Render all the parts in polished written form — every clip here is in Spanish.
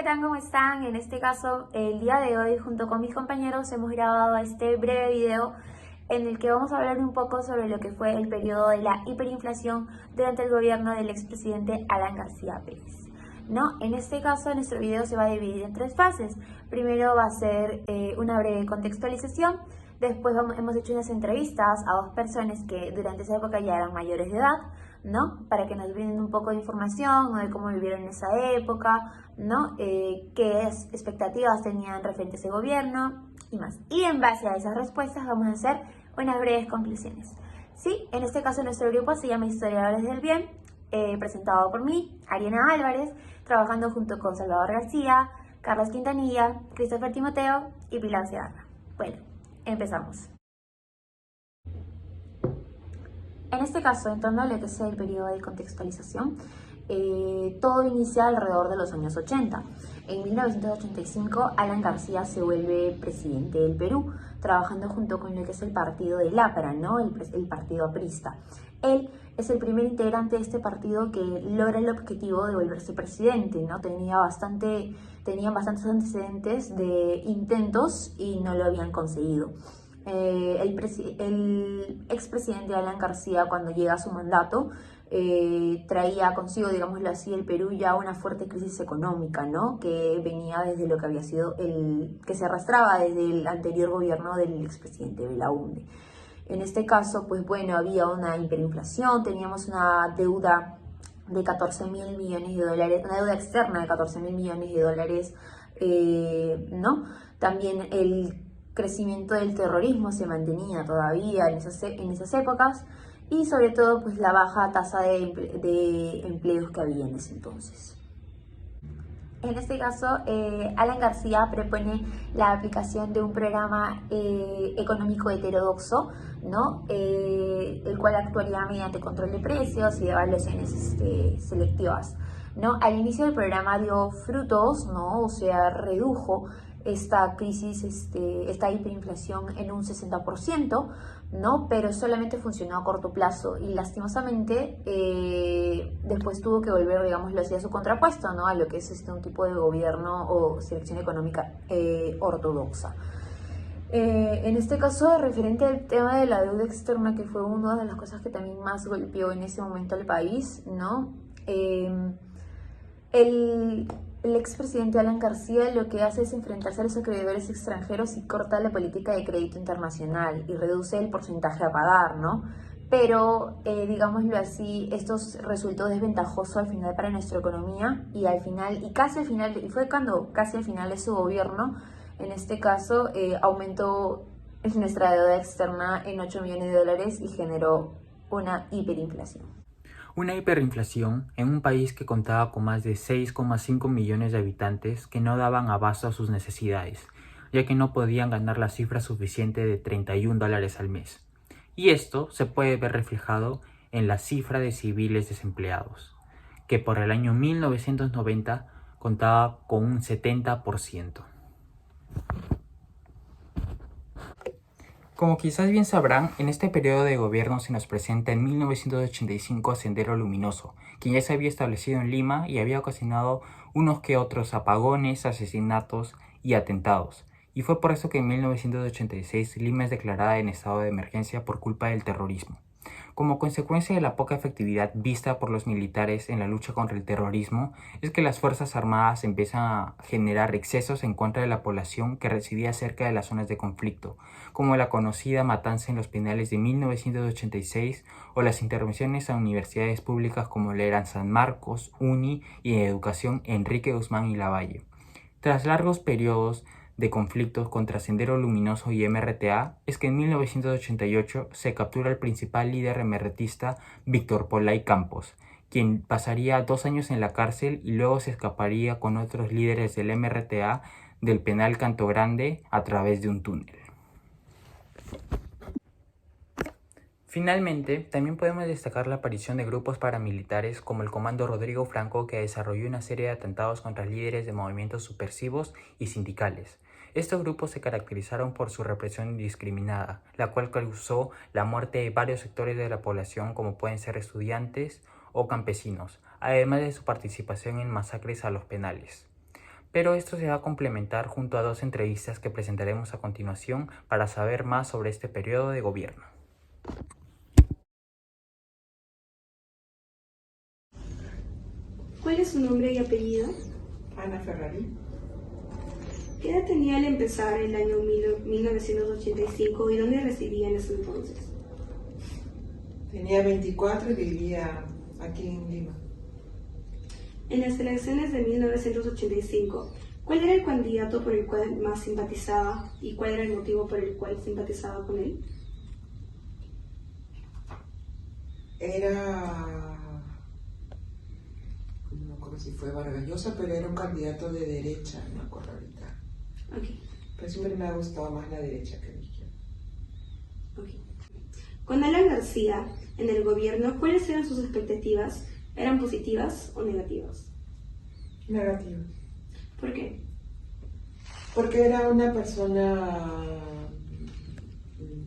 Fran, ¿cómo están? En este caso, el día de hoy, junto con mis compañeros, hemos grabado este breve video en el que vamos a hablar un poco sobre lo que fue el periodo de la hiperinflación durante el gobierno del expresidente Alan García Pérez. ¿No? En este caso, nuestro video se va a dividir en tres fases. Primero va a ser una breve contextualización. Después hemos hecho unas entrevistas a dos personas que durante esa época ya eran mayores de edad, ¿no? Para que nos brinden un poco de información, ¿no? De cómo vivieron en esa época, ¿no? Qué expectativas tenían referente a ese gobierno y más. Y en base a esas respuestas vamos a hacer unas breves conclusiones. Sí, en este caso nuestro grupo se llama Historiadores del Bien, presentado por mí, Ariana Álvarez, trabajando junto con Salvador García, Carlos Quintanilla, Christopher Timoteo y Pilar Segarra. Bueno, empezamos. En este caso, entrando a lo que es el periodo de contextualización, todo inicia alrededor de los años 80. En 1985, Alan García se vuelve presidente del Perú, trabajando junto con lo que es el partido del APRA, ¿no? el partido aprista. Él es el primer integrante de este partido que logra el objetivo de volverse presidente, ¿no? Tenían bastantes antecedentes de intentos y no lo habían conseguido. El expresidente Alan García, cuando llega a su mandato, traía consigo, digámoslo así, el Perú ya una fuerte crisis económica, ¿no? Que venía desde lo que había sido que se arrastraba desde el anterior gobierno del expresidente Belaúnde. En este caso, pues bueno, había una hiperinflación, teníamos una deuda de 14.000 millones de dólares, una deuda externa de 14.000 millones de dólares, ¿no? También el crecimiento del terrorismo se mantenía todavía en esas épocas y sobre todo pues la baja tasa de empleos que había en ese entonces. En este caso, Alan García propone la aplicación de un programa económico heterodoxo, ¿no? El cual actuaría mediante control de precios y de evaluaciones selectivas, ¿no? Al inicio del programa dio frutos, ¿no? O sea, redujo esta crisis, esta hiperinflación en un 60%, ¿no? Pero solamente funcionó a corto plazo y lastimosamente después tuvo que volver, digámoslo así, a su contrapuesto, ¿no? A lo que es un tipo de gobierno o selección económica ortodoxa. En este caso, referente al tema de la deuda externa, que fue una de las cosas que también más golpeó en ese momento al país, ¿no? El expresidente Alan García lo que hace es enfrentarse a los acreedores extranjeros y corta la política de crédito internacional y reduce el porcentaje a pagar, ¿no? Pero, digámoslo así, esto resultó desventajoso al final para nuestra economía y fue cuando casi al final de su gobierno, en este caso, aumentó nuestra deuda externa en 8 millones de dólares y generó una hiperinflación. Una hiperinflación en un país que contaba con más de 6,5 millones de habitantes que no daban abasto a sus necesidades, ya que no podían ganar la cifra suficiente de $31 al mes. Y esto se puede ver reflejado en la cifra de civiles desempleados, que por el año 1990 contaba con un 70%. Como quizás bien sabrán, en este periodo de gobierno se nos presenta en 1985 a Sendero Luminoso, quien ya se había establecido en Lima y había ocasionado unos que otros apagones, asesinatos y atentados. Y fue por eso que en 1986 Lima es declarada en estado de emergencia por culpa del terrorismo. Como consecuencia de la poca efectividad vista por los militares en la lucha contra el terrorismo, es que las Fuerzas Armadas empiezan a generar excesos en contra de la población que residía cerca de las zonas de conflicto, como la conocida matanza en los penales de 1986 o las intervenciones a universidades públicas como la eran San Marcos, UNI y en educación Enrique Guzmán y Lavalle. Tras largos periodos de conflictos contra Sendero Luminoso y MRTA, es que en 1988 se captura al principal líder MRTista Víctor Polay Campos, quien pasaría 2 años en la cárcel y luego se escaparía con otros líderes del MRTA del penal Canto Grande a través de un túnel. Finalmente, también podemos destacar la aparición de grupos paramilitares como el Comando Rodrigo Franco, que desarrolló una serie de atentados contra líderes de movimientos subversivos y sindicales. Estos grupos se caracterizaron por su represión indiscriminada, la cual causó la muerte de varios sectores de la población, como pueden ser estudiantes o campesinos, además de su participación en masacres a los penales. pero esto se va a complementar junto a dos entrevistas que presentaremos a continuación para saber más sobre este periodo de gobierno. ¿Cuál es su nombre y apellido? Ana Ferrari. ¿Qué edad tenía al empezar el año 1985 y dónde residía en ese entonces? Tenía 24 y vivía aquí en Lima. En las elecciones de 1985, ¿cuál era el candidato por el cual más simpatizaba y cuál era el motivo por el cual simpatizaba con él? No me acuerdo si fue Vargas Llosa, pero era un candidato de derecha, no me acuerdo ahorita. Okay. Pero siempre me ha gustado más la derecha que la izquierda. Okay. Con Alan García en el gobierno, ¿cuáles eran sus expectativas? ¿Eran positivas o negativas? Negativo. ¿Por qué? Porque era una persona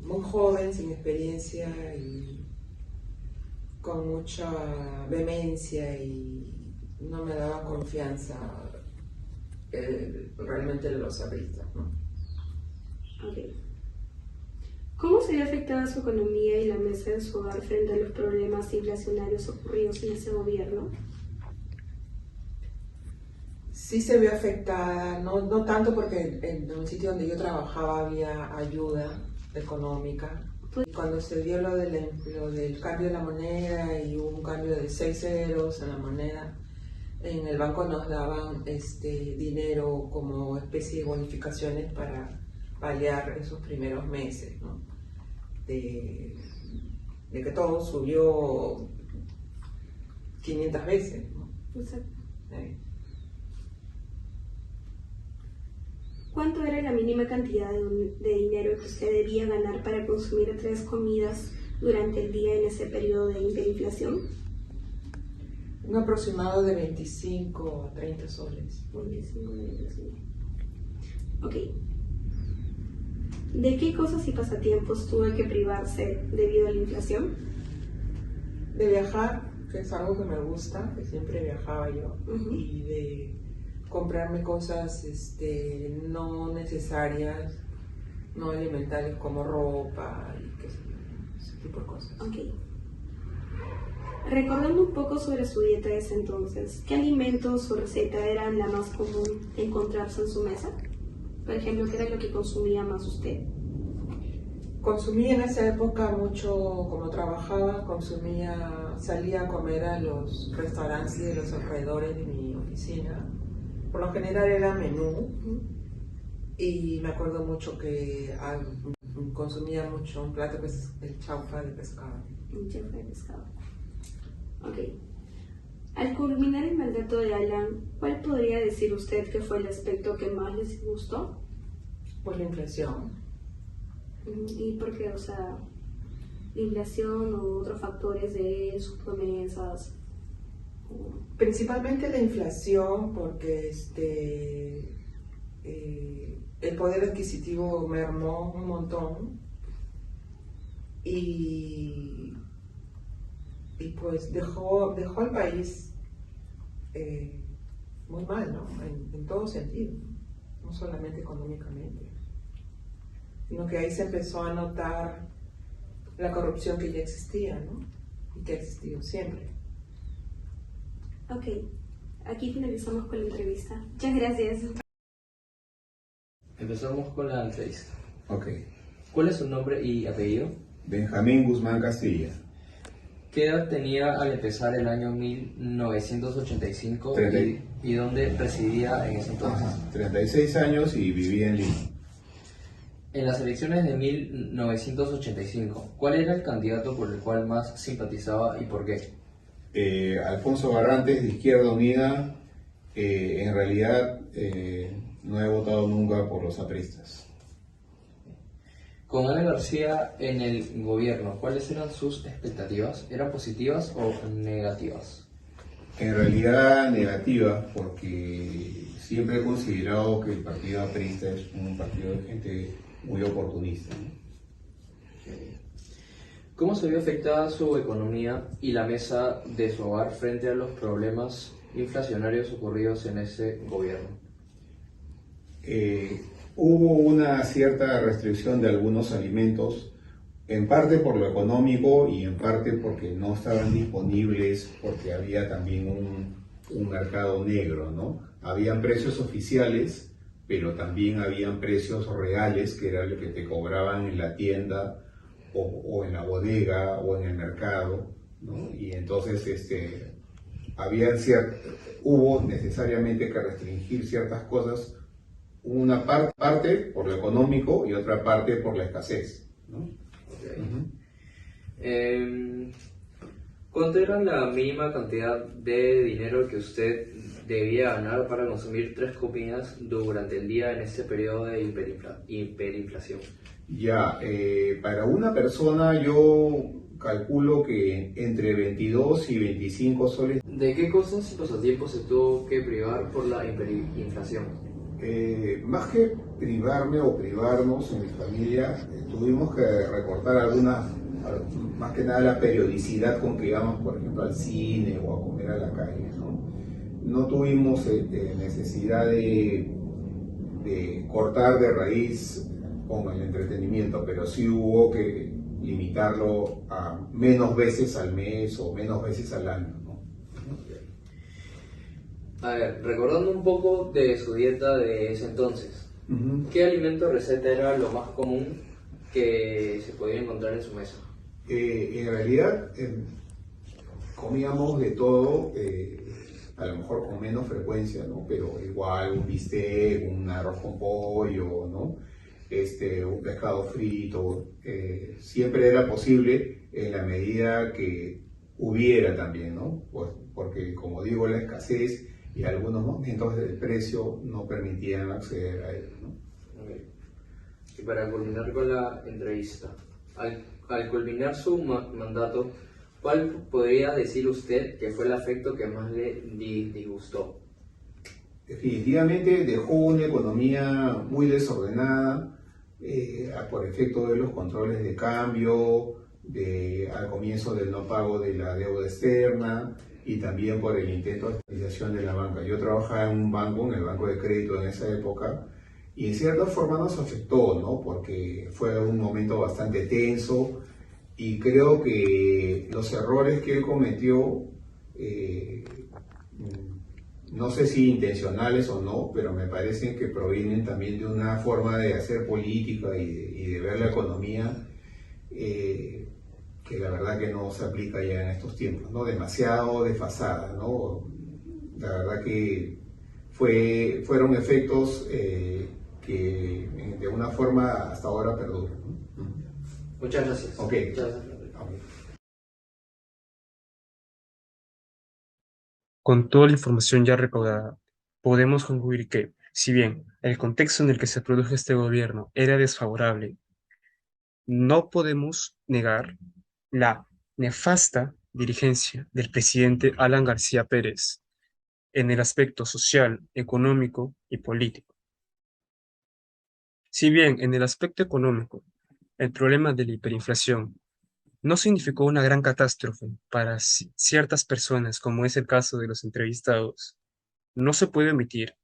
muy joven, sin experiencia y con mucha vehemencia y no me daba confianza realmente los apristas, ¿no? Okay. ¿Cómo se vio afectada su economía y la mesa de su hogar frente a los problemas inflacionarios ocurridos en ese gobierno? Sí se vio afectada, no tanto porque en un sitio donde yo trabajaba había ayuda económica. Cuando se dio lo del cambio de la moneda y hubo un cambio de 6 ceros en la moneda, en el banco nos daban dinero como especie de bonificaciones para paliar esos primeros meses, ¿no? De que todo subió 500 veces, ¿no? Exacto. Sí. ¿Cuánto era la mínima cantidad de dinero que usted debía ganar para consumir 3 comidas durante el día en ese periodo de hiperinflación? Un aproximado de 25 a 30 soles. 25 soles. Ok. ¿De qué cosas y pasatiempos tuvo que privarse debido a la inflación? De viajar, que es algo que me gusta, que siempre viajaba yo, y de comprarme cosas no necesarias, no alimentarias como ropa y qué sé yo, ese tipo de cosas. Ok. Recordando un poco sobre su dieta de ese entonces, ¿qué alimentos o receta eran la más común encontrarse en su mesa? Por ejemplo, ¿qué era lo que consumía más usted? Consumía en esa época mucho, como trabajaba, salía a comer a los restaurantes de los alrededores de mi oficina. Por lo general era menú y me acuerdo mucho que consumía mucho un plato que es el chaufa de pescado. Un chaufa de pescado. Ok. Al culminar el mandato de Alan, ¿cuál podría decir usted que fue el aspecto que más les gustó? Pues la inflación. ¿Y por qué? O sea, la inflación o otros factores de sus promesas. Principalmente la inflación, porque el poder adquisitivo mermó un montón y pues dejó al país muy mal, ¿no? En todo sentido, no solamente económicamente, sino que ahí se empezó a notar la corrupción que ya existía, ¿no? Y que ha existido siempre. Ok, aquí finalizamos con la entrevista. Muchas gracias. Empezamos con la entrevista. Ok. ¿Cuál es su nombre y apellido? Benjamín Guzmán Castilla. ¿Qué edad tenía al empezar el año 1985 Treinta. y dónde residía en ese entonces? 36 años y vivía en Lima. En las elecciones de 1985, ¿cuál era el candidato por el cual más simpatizaba y por qué? Alfonso Barrantes, de Izquierda Unida. En realidad no he votado nunca por los apristas. Con Alan García en el gobierno, ¿cuáles eran sus expectativas? ¿Eran positivas o negativas? En realidad negativa, porque siempre he considerado que el partido aprista es un partido de gente muy oportunista, ¿no? ¿Cómo se vio afectada su economía y la mesa de su hogar frente a los problemas inflacionarios ocurridos en ese gobierno? Eh, Hubo una cierta restricción de algunos alimentos, en parte por lo económico y en parte porque no estaban disponibles, porque había también un mercado negro, ¿no? Habían precios oficiales, pero también habían precios reales, que era lo que te cobraban en la tienda o en la bodega o en el mercado, ¿no? Y entonces había hubo necesariamente que restringir ciertas cosas, una parte por lo económico y otra parte por la escasez, ¿no? Ok. Ujú. ¿Cuánto era la mínima cantidad de dinero que usted debía ganar para consumir 3 comidas durante el día en este periodo de hiperinflación? Ya, para una persona yo calculo que entre 22 y 25 soles. ¿De qué cosas y pasatiempos se tuvo que privar por la hiperinflación? Más que privarme o privarnos en mi familia, tuvimos que recortar más que nada la periodicidad con que íbamos, por ejemplo, al cine o a comer a la calle, ¿no? No tuvimos necesidad de cortar de raíz con el entretenimiento, pero sí hubo que limitarlo a menos veces al mes o menos veces al año, ¿no? A ver, recordando un poco de su dieta de ese entonces, Ujú. ¿qué alimento o receta era lo más común que se podía encontrar en su mesa? En realidad comíamos de todo, a lo mejor con menos frecuencia, ¿no? Pero igual un bistec, un arroz con pollo, ¿no? Un pescado frito, siempre era posible en la medida que hubiera también, ¿no? Pues, porque como digo, la escasez y algunos momentos del precio no permitían acceder a él, ¿no? Ok. Y para culminar con la entrevista, al culminar su mandato, ¿cuál podría decir usted que fue el aspecto que más le disgustó? Definitivamente dejó una economía muy desordenada por efecto de los controles de cambio, al comienzo del no pago de la deuda externa y también por el intento de estabilización de la banca. Yo trabajaba en un banco, en el banco de crédito en esa época, y en cierta forma nos afectó, ¿no? Porque fue un momento bastante tenso y creo que los errores que él cometió eh, no sé si intencionales o no, pero me parecen que provienen también de una forma de hacer política y de ver la economía que la verdad que no se aplica ya en estos tiempos, ¿no? Demasiado desfasada, ¿no? La verdad que fueron efectos que de una forma hasta ahora perduran, ¿no? Muchas gracias. Ok. Muchas gracias. Ok. Con toda la información ya recaudada, podemos concluir que, si bien el contexto en el que se produjo este gobierno era desfavorable, no podemos negar la nefasta dirigencia del presidente Alan García Pérez en el aspecto social, económico y político. Si bien en el aspecto económico, el problema de la hiperinflación no significó una gran catástrofe para ciertas personas, como es el caso de los entrevistados, no se puede omitir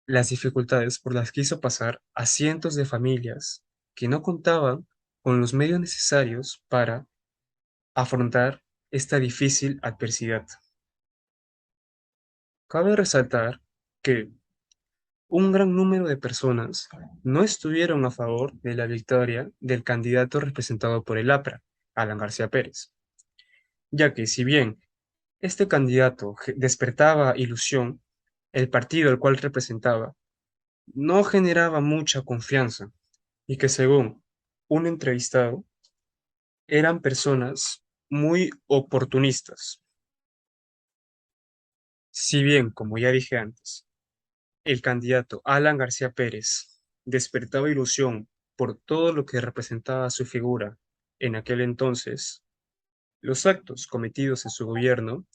las dificultades por las que hizo pasar a cientos de familias que no contaban con los medios necesarios para afrontar esta difícil adversidad. Cabe resaltar que un gran número de personas no estuvieron a favor de la victoria del candidato representado por el APRA, Alan García Pérez, ya que si bien este candidato despertaba ilusión, el partido al cual representaba no generaba mucha confianza y que según un entrevistado eran personas muy oportunistas. Si bien, como ya dije antes, el candidato Alan García Pérez despertaba ilusión por todo lo que representaba su figura en aquel entonces, los actos cometidos en su gobierno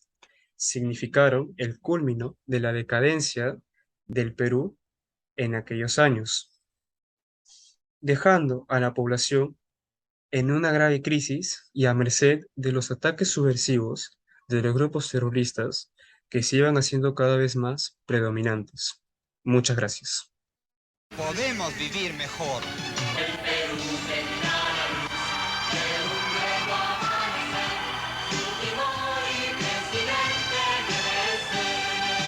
significaron el culmino de la decadencia del Perú en aquellos años, dejando a la población en una grave crisis y a merced de los ataques subversivos de los grupos terroristas que se iban haciendo cada vez más predominantes. Muchas gracias. podemos vivir mejor. El Perú tendrá la luz,